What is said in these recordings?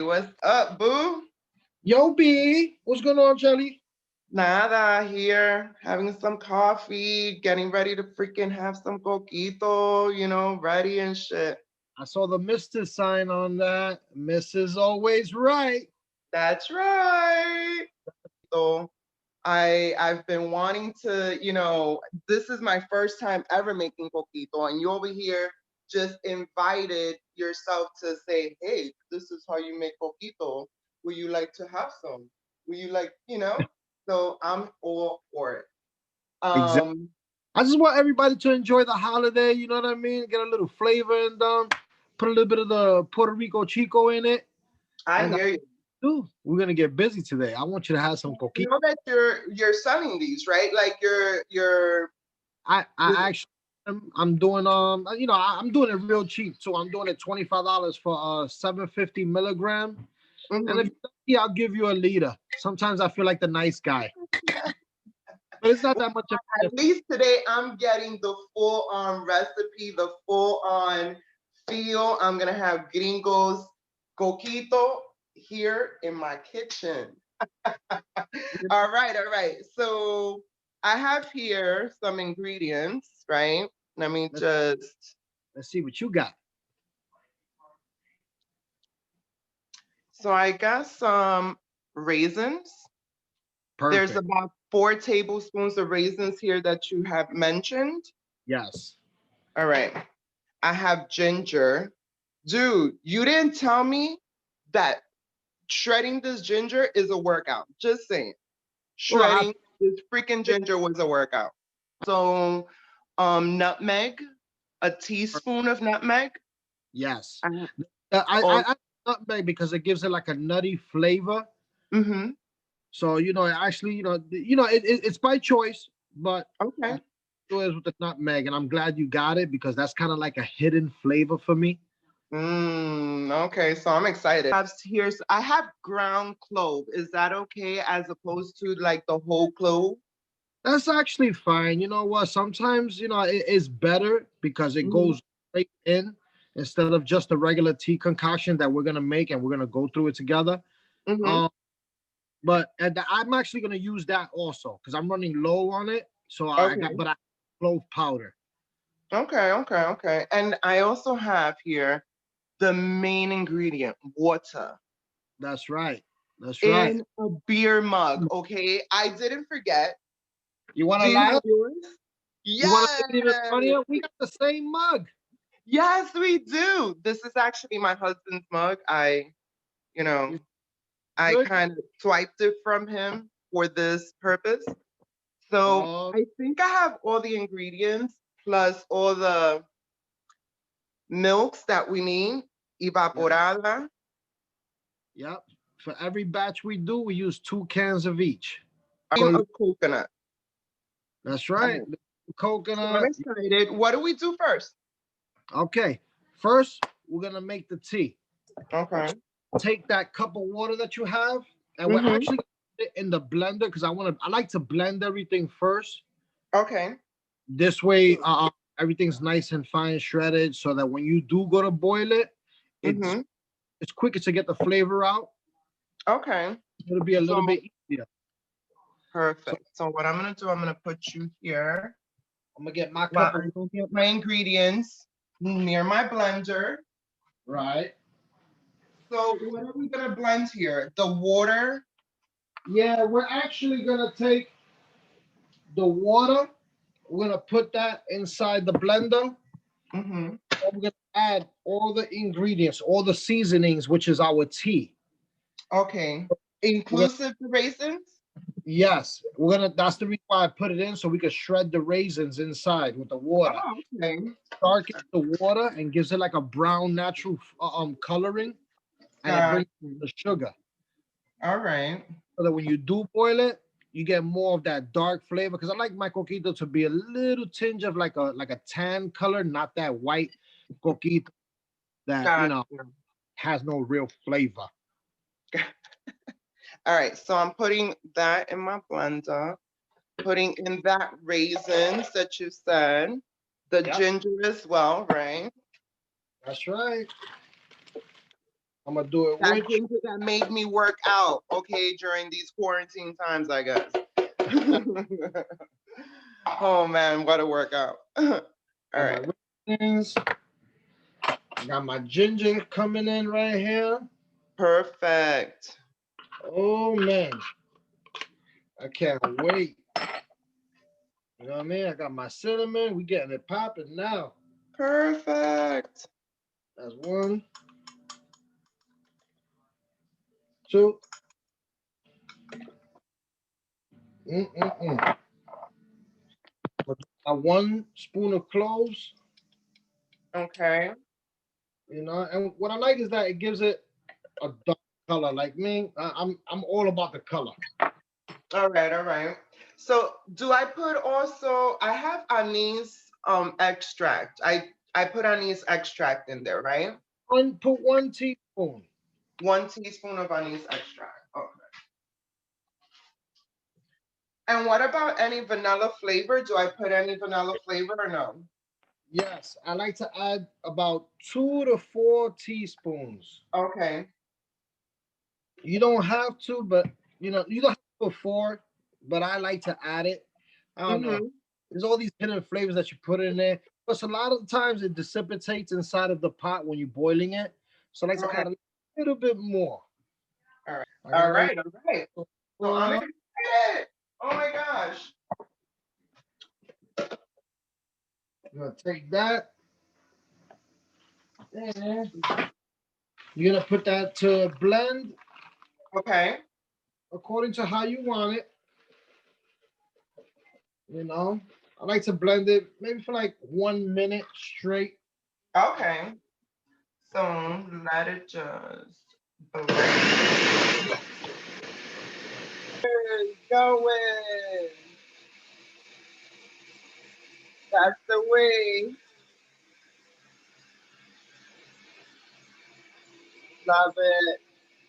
What's up, boo? Yo, B, what's going on, Jelly? Nada, here, having some coffee, getting ready to freaking have some coquito, ready and shit. I saw the Mr. sign on that. Miss is always right. That's right. So I've been wanting to, this is my first time ever making coquito, and you over here just invited yourself to say, hey, this is how you make coquito. Would you like to have some? Would you like? So I'm all for it. Exactly. Um, I just want everybody to enjoy the holiday. You know what I mean? Get a little flavor in them. Put a little bit of the Puerto Rico Chico in it. I And hear you. dude, we're gonna get busy today. I want you to have some You coquito. know that you're selling these, right? Like you're I actually I'm doing I'm doing it real cheap. So I'm doing it $25 for 750 milligram. And if mhm. you're lucky, I'll give you a liter. Sometimes I feel like the nice guy. But it's not that much of a At least today I'm getting the full on recipe, the full on feel. I'm gonna have Gringo's Coquito here in my kitchen. difference. All right. So I have here some ingredients, right? Let me Let's, just. let's see what you got. So I got some raisins. There's Perfect. about 4 tablespoons of raisins here that you have mentioned. Yes. All right. I have ginger. Dude, you didn't tell me that shredding this ginger is a workout. Just saying. Well, Shredding this freaking ginger was a workout. So, nutmeg, a teaspoon of nutmeg. yes. I I oh, I nutmeg because it gives it like a nutty flavor. mm-hmm. So actually, it's by choice, but Okay. it is with the nutmeg, and I'm glad you got it because that's kind of like a hidden flavor for me. Okay, so I'm excited. I have ground clove. Is that okay as opposed to like the whole clove? That's actually fine. You know what? Sometimes it is better because it Mm-hmm. goes straight in instead of just a regular tea concoction that we're gonna make and we're gonna go through it together. Mm-hmm. Um, but I'm actually gonna use that also because I'm running low on it. So Okay. I clove powder. Okay. And I also have here the main ingredient, water, That's right. That's right. in a beer mug. Okay. I didn't forget. You want Do to you have laugh? yours? You want to Yes. make it even funnier? We got the same mug. Yes, we do. This is actually my husband's mug. You know, I Good. kind of swiped it from him for this purpose. So Oh, I think I have all the ingredients plus all the milks that we need. yeah, Evaporada. yep. For every batch we do, we use 2 cans of each. Of coconut. That's All right. right. So I'm Coconut. excited. What do we do first? Okay. First, we're gonna make the tea. Okay. Take that cup of water that you have, and we're Mm-hmm. actually gonna put it in the blender because I like to blend everything first. Okay. This way, everything's nice and fine shredded, so that when you do go to boil it, it's Mm-hmm. it's quicker to get the flavor out. Okay. It'll be a So little bit easier. So perfect. So what I'm gonna do, I'm gonna put you here I'm gonna get my while cup of I go get my ingredients near my blender. right. So what are we gonna blend here? The water. Yeah, we're actually gonna take the water. We're gonna put that inside the blender. Mm-hmm. And we're gonna add all the ingredients, all the seasonings, which is our tea. Okay. We're gonna Inclusive the raisins? yes, we're gonna. That's the reason why I put it in so we can shred the raisins inside with the water. Oh, okay. Darkens the water and gives it like a brown natural coloring, and it Got brings you. the sugar All right. so that when you do boil it, you get more of that dark flavor. Because I like my coquito to be a little tinge of like a tan color, not that white coquito that Got you. has no real flavor. All right. So I'm putting that in my blender, putting in that raisins that you said, the Yep, ginger as well, right? that's right. I'm gonna do it That with ginger that made me work out, okay, during these quarantine times, I guess. Oh man, what a workout. All right. my raisins. I got my ginger coming in right here. Perfect. Oh man, I can't wait. You know what I mean? I got my cinnamon. We getting it popping now. Perfect. That's one, two. Mm-mm-mm. Got 1 spoon of cloves. Okay. You know, and what I like is that it gives it a dark color. Like me, I'm all about the color. All right, all right. So do I put also, I have anise extract. I put anise extract in there, right? Put 1 teaspoon. 1 teaspoon of anise extract. Okay. And what about any vanilla flavor? Do I put any vanilla flavor or no? Yes, I like to add about 2 to 4 teaspoons. Okay. You don't have to, but you don't have to put 4, but I like to add it. I don't know. Mm-hmm. There's all these hidden flavors that you put in there. But a lot of the times it dissipates inside of the pot when you're boiling it. So I like to Okay. add a little bit more. All right. I got All a little right. All right. So I'm more. excited. Oh my gosh. I'm gonna take that and you're gonna put that to blend Okay. according to how you want it. You know, I like to blend it maybe for like 1 minute straight. Okay. So let it just blend. Going. That's the way. Love it.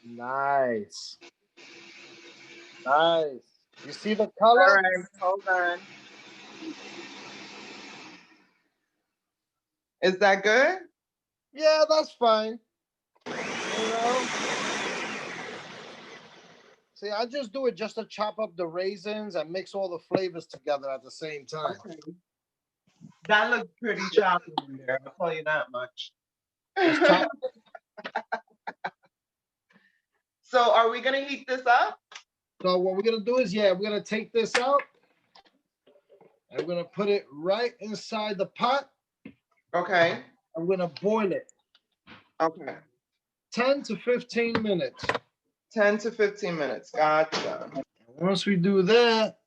Nice. Nice. You see the All color? right. Hold on. Is that good? Yeah, that's fine. You know? See, I just do it just to chop up the raisins and mix all the flavors together at the same time. Okay. That looks pretty choppy in there. I'll tell you that much. It's chop. So are we gonna heat this up? So what we're gonna do is, yeah, we're gonna take this out and we're gonna put it right inside the pot. Okay. I'm gonna boil it Okay. 10 to 15 minutes. 10 to 15 minutes. Gotcha. Once we do that,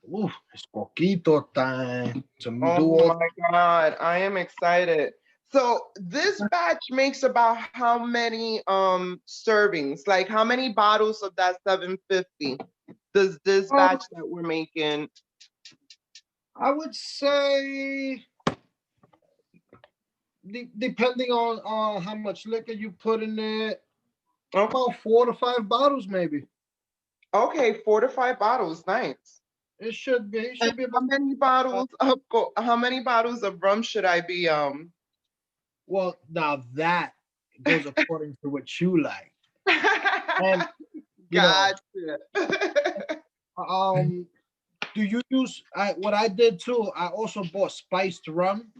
ooh, it's Coquito time to Oh do all. my God. I am excited. So this batch makes about how many servings? Like how many bottles of that 750 does this Um, batch that we're making? I would say, depending on how much liquor you put in it, Okay. about 4 to 5 bottles, maybe. Okay, 4 to 5 bottles. Nice. It should be. It And should be how about. many bottles of how many bottles of rum should I be Well, now that goes according to what you like, and you know, Gotcha. um, do you use? What I did too. I also bought spiced rum.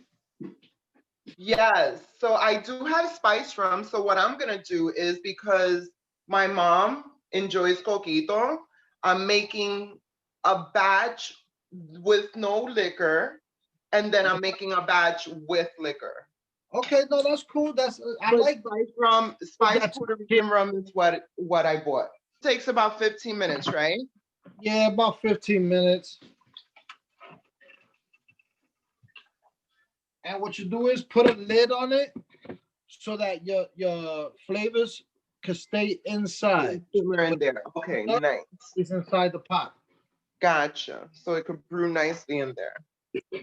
Yes. So I do have spice rum. So what I'm gonna do is because my mom enjoys coquito, I'm making a batch with no liquor, and then I'm making a batch with liquor. Okay, no, that's cool. That's I But like spice rum, spice that. Puerto Rican rum is what I bought. Takes about 15 minutes, right? Yeah, about 15 minutes. And what you do is put a lid on it so that your flavors can stay inside. Simmer in there. Okay, nice. It's inside the pot. Gotcha. So it could brew nicely in there.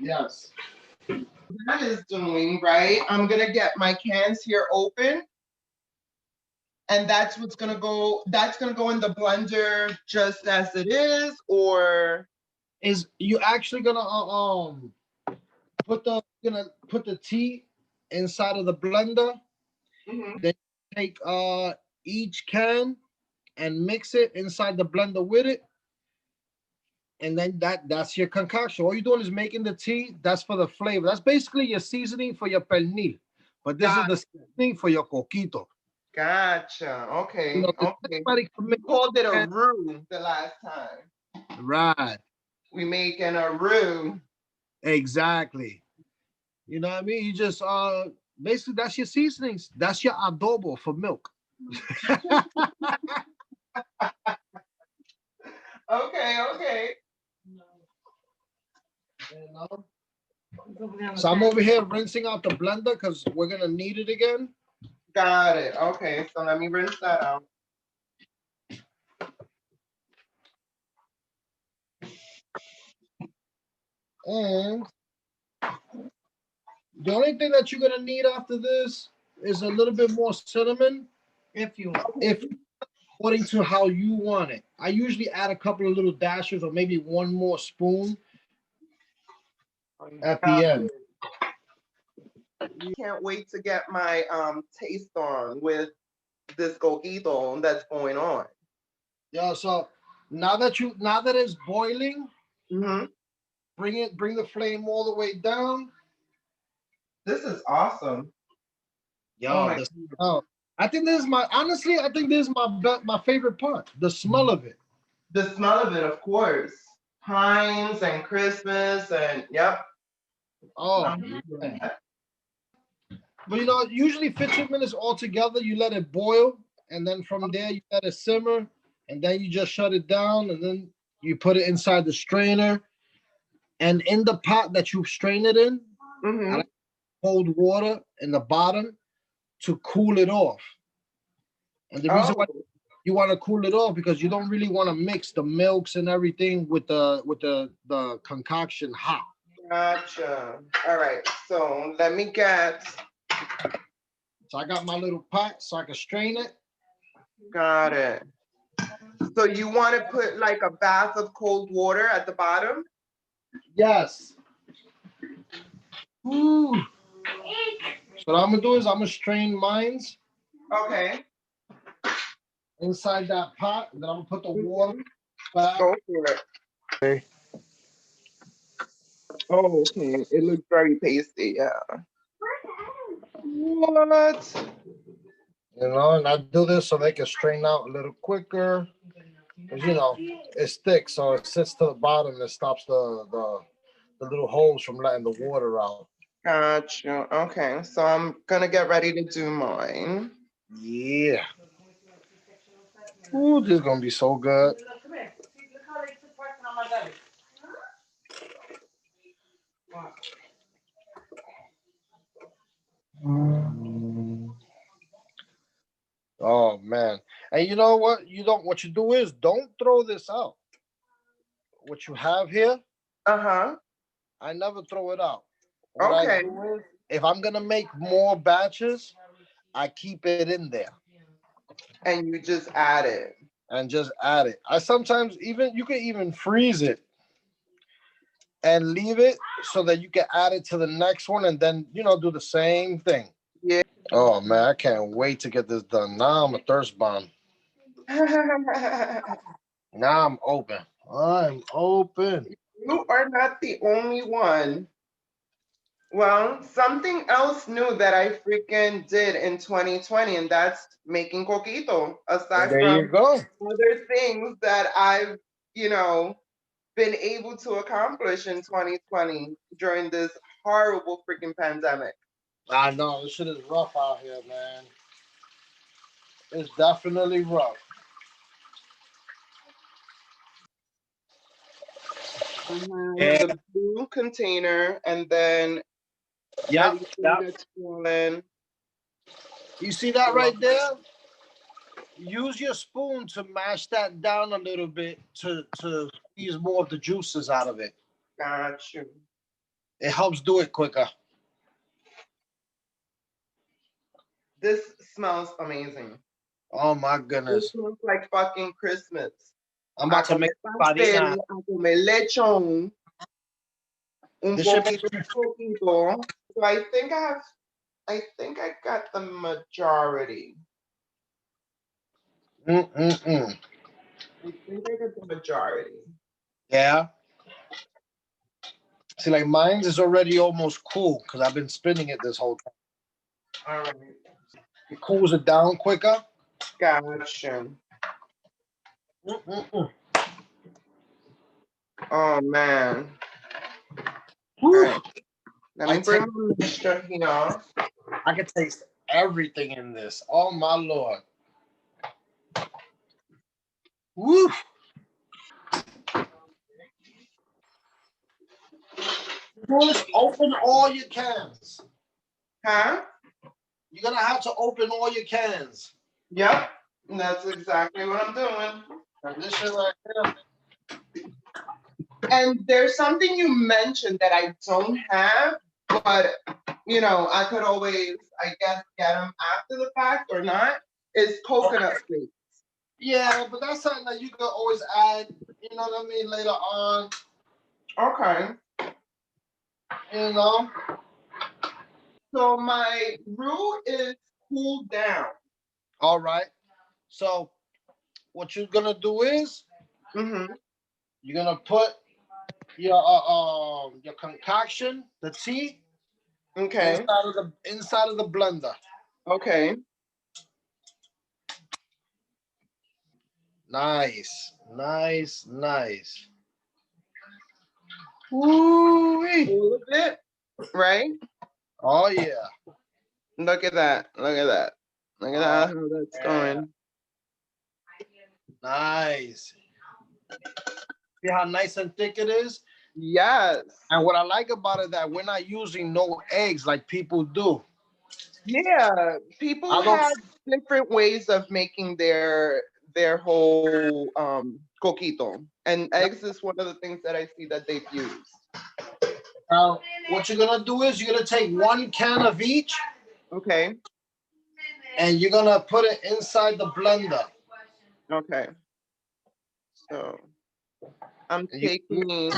Yes. That is doing right. I'm gonna get my cans here open, and that's gonna go in the blender just as it is, or Is you actually gonna put the tea inside of the blender? Mhm. Then take each can and mix it inside the blender with it. And then that's your concoction. All you're doing is making the tea. That's for the flavor. That's basically your seasoning for your pernil. But this is the seasoning for your coquito. Gotcha. You Okay. know, Okay. everybody can We make called it a it. roux the last time. Right. We making a roux. Exactly. You know what I mean? You just basically that's your seasonings. That's your adobo for milk. Okay. Okay. You know? So I'm over here rinsing out the blender because we're gonna need it again. Got it. Okay. So let me rinse that out. And the only thing that you're gonna need after this is a little bit more cinnamon, if according to how you want it. I usually add a couple of little dashes or maybe one more spoon at the end. You can't wait to get my taste on with this coquito that's going on. Yeah, so now that it's boiling, Hmm. bring the flame all the way down. This is awesome. Oh Yo, my the God. smell. I think this is my favorite part. The smell of it. The smell of it, of course. Pines and Christmas and yep. Oh I'm used to man. that. But you know, usually 15 minutes altogether, you let it boil, and then from there you let it simmer, and then you just shut it down, and then you put it inside the strainer. And in the pot that you strain it in, I Hmm. like cold water in the bottom to cool it off. And the reason why Oh, you want to cool it off because you don't really want to mix the milks and everything with the concoction hot. gotcha. All right. So let me get. So I got my little pot so I can strain it. Got it. So you want to put like a bath of cold water at the bottom? Yes. Ooh. So what I'm gonna do is I'm gonna strain mines Okay. inside that pot, and then I'm gonna put the water Mhm. back. Go for it. Oh, okay. It looks very pasty. Yeah. What? You know, and I do this so they can strain out a little quicker. Because you know, it's thick, so it sits to the bottom and stops the little holes from letting the water out. Gotcha. Okay. So I'm gonna get ready to do mine. Yeah. Ooh, this is gonna be so good. Mm. Oh man. And you know what? What you do is don't throw this out. What you have here, Uh-huh. I never throw it out. What I Okay. do is if I'm gonna make more batches, I keep it in there And you just add it. and just add it. I sometimes even you can even freeze it and leave it so that you can add it to the next one and then do the same thing. Yeah. Oh man, I can't wait to get this done. Now I'm a thirst bomb. Now I'm open. I'm open. You are not the only one. Well, something else new that I freaking did in 2020, and that's making coquito, aside There you from go. other things that I've, you know, been able to accomplish in 2020 during this horrible freaking pandemic. I know this shit is rough out here, man. It's definitely rough. I have Yeah. the blue container and then Yep. everything Yep. that's swollen. You see that right there? Use your spoon to mash that down a little bit to squeeze more of the juices out of it. Got you. It helps do it quicker. This smells amazing. Oh my This goodness. smells like fucking Christmas. I'm A about to comer make pastel, farina. a comer lechon, un This should poquito, make un poquito. So I think I got the majority. Mm-mm-mm. I think I got the majority. Yeah. See, like mine's is already almost cool because I've been spinning it this whole time. All right. It cools it down quicker. Gotcha. Mm-mm-mm. Oh man. All Whew. right. Let I me bring take. my mixture here. I can taste everything in this. Oh my lord. Woo. Just open all your cans. Huh? You're gonna have to open all your cans. Yep. That's exactly what I'm doing. And this shit right here. And there's something you mentioned that I don't have, but I could always, I guess, get them after the fact or not, is coconut flakes. Yeah, but that's something that you can always add, you know what I mean, later on, Okay. you know. So my roux is cooled down. All right. So what you're gonna do is Mm-hmm. you're gonna put your concoction, the tea, Okay. inside of the blender. Okay. Nice, nice, nice. Woo-wee. All of it, right? Oh yeah. Look at that. Look at that. Look at Oh that, how that's yeah. going. Nice. See how nice and thick it is? Yes. And what I like about it that we're not using no eggs like people do. Yeah. People I don't. have different ways of making their whole coquito. And eggs is one of the things that I see that they've used. Now, what you're gonna do is you're gonna take 1 can of each, Okay. and you're gonna put it inside the blender. Okay. So I'm And taking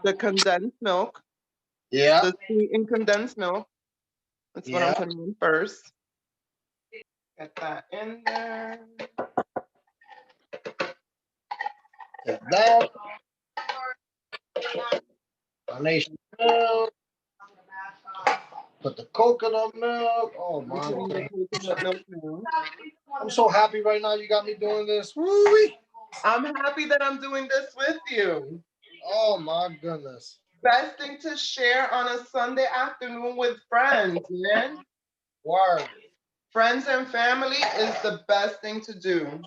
the condensed milk, yeah, the sweetened condensed milk. That's what I'm yeah. putting in first. Get that in there. Take that. Carnation milk. Put the coconut milk. Oh I'm my putting the God. coconut milk now. I'm so happy right now. You got me doing this. Woo-wee. I'm happy that I'm doing this with you. Oh my goodness. Best thing to share on a Sunday afternoon with friends, man. Word. Friends and family is the best thing to do,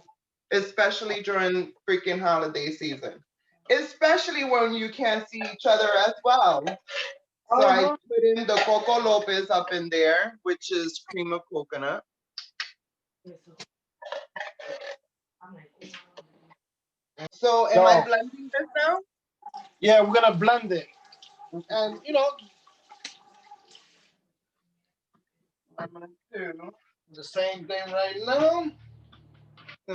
especially during freaking holiday season. Especially when you can't see each other as well. So I Uh-huh. put in the Coco Lopez up in there, which is cream of coconut. So am I So blending this now? yeah, we're gonna blend it, and I'm gonna do. the same thing right now.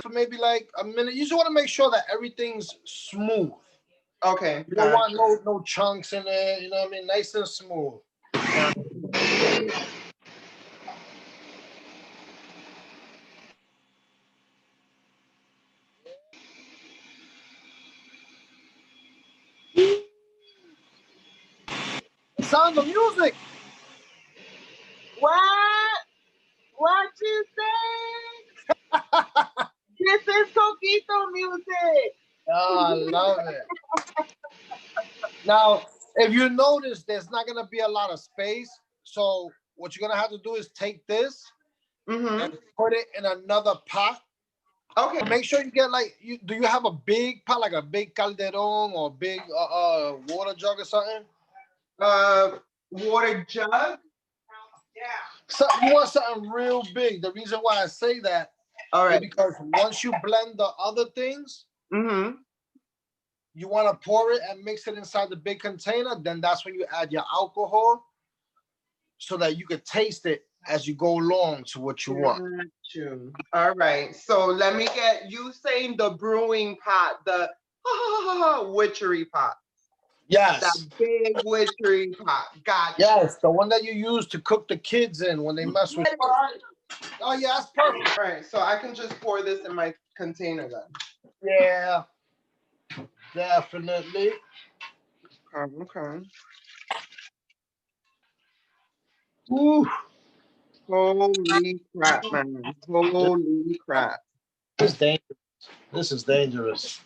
For maybe like a minute. You just want to make sure that everything's smooth. Okay, You don't want gotcha. no chunks in it. You know what I mean? Nice and smooth. Gotcha. The sound of music. What? What you say? This is Coquito music. Oh, I love it. Now, if you notice, there's not gonna be a lot of space. So what you're gonna have to do is take this Mm-hmm. and put it in another pot. Okay. Make sure you get like you do you have a big pot, like a big calderon or big water jug or something? Uh, water jug. So you want something real big. The reason why I say that All is right. because once you blend the other things, Mm-hmm. you want to pour it and mix it inside the big container. Then that's when you add your alcohol so that you could taste it as you go along to what you want. Got you. All right. So let me get you saying the brewing pot, the witchery pot, that Yes. big witchery pot. Got you. Yes, the one that you use to cook the kids in when they mess with you. Oh yeah, that's perfect. All right, so I can just pour this in my container then. Yeah, definitely. Okay. Ooh, Holy crap, man. Holy crap. this is dangerous. This is dangerous.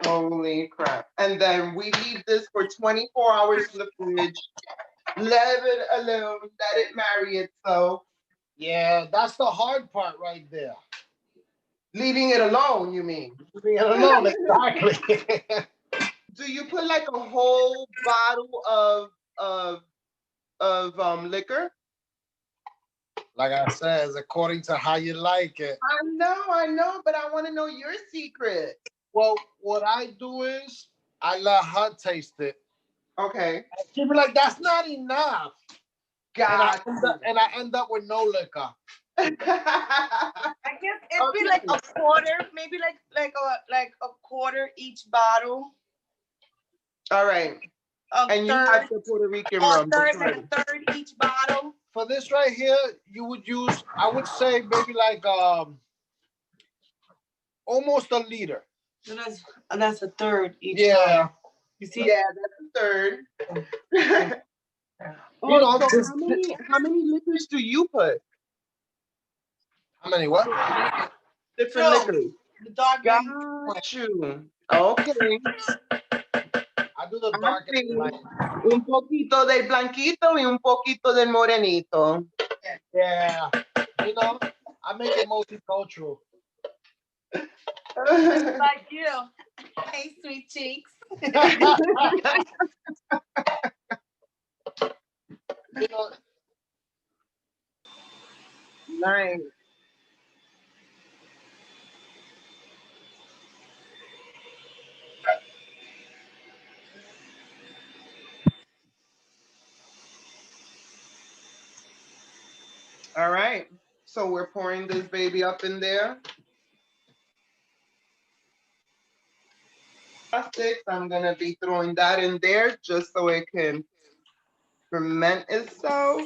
Holy crap. And then we leave this for 24 hours in the fridge. Let it alone. Let it marry itself. Yeah, that's the hard part right there. Leaving it alone, you mean? Leaving it alone, exactly. Do you put like a whole bottle of liquor? Like I said, it's according to how you like it. I know, but I want to know your secret. Well, what I do is I let her taste it. Okay. She'll be like, "That's not enough," Got and I end up with no liquor. you. I guess it'd be like a quarter, maybe like a quarter each bottle. All right. And you have the Puerto Rican rum. Like a third each bottle. For this right here, you would use, I would say maybe like almost a liter. So that's a third each Yeah. bottle. You see? Yeah, that's a third. You know, so how many liquors do you put? How many what? Different liquors. The dark Got one. you. Okay. I do the dark one. Un poquito del blanquito y un poquito del morenito. Yeah. You know, I make it multicultural. Just like you. Hey, sweet cheeks. You know. Nice. All right. So we're pouring this baby up in there. Plastics. I'm gonna be throwing that in there just so it can ferment itself.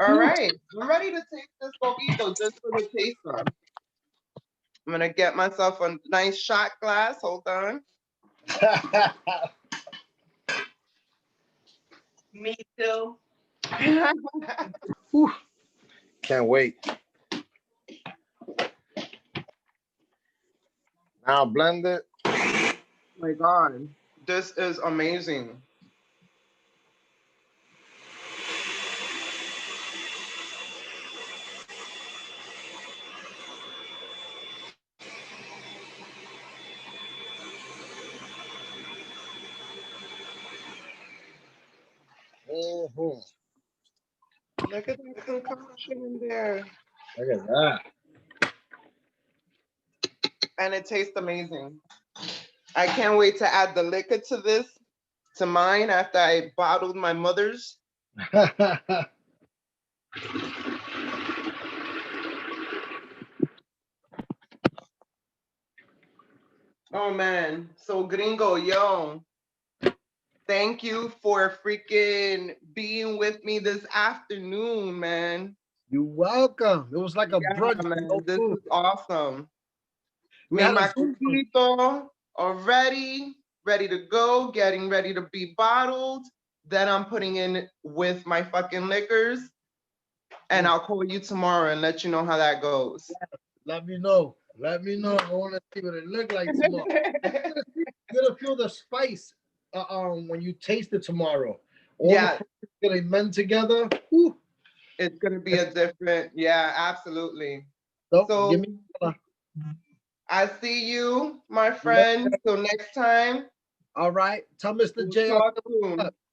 All right. I'm ready to taste this coquito just for the taster. I'm gonna get myself a nice shot glass. Hold on. Me too. Can't wait. Now blend it. Oh my God, this is amazing. Mm-hmm. Look at that concoction in there. Look at that. And it tastes amazing. I can't wait to add the liquor to this, to mine after I bottled my mother's. Oh man. So Gringo, yo, thank you for freaking being with me this afternoon, man. You're welcome. It was like a brunch. Man, No this food. is awesome. We Made had a my food brunch. coquito already, ready to go, getting ready to be bottled. Then I'm putting in with my fucking liquors. And I'll call you tomorrow and let you know how that goes. Let me know. Let me know. I want to see what it look like tomorrow. You're gonna feel the spice when you taste it tomorrow. All Yeah, the gonna mend together. Whew. it's gonna be a different, yeah, absolutely. So give So me I see you, my friend. Till next time. all right. Tell Mr. We'll J. talk soon.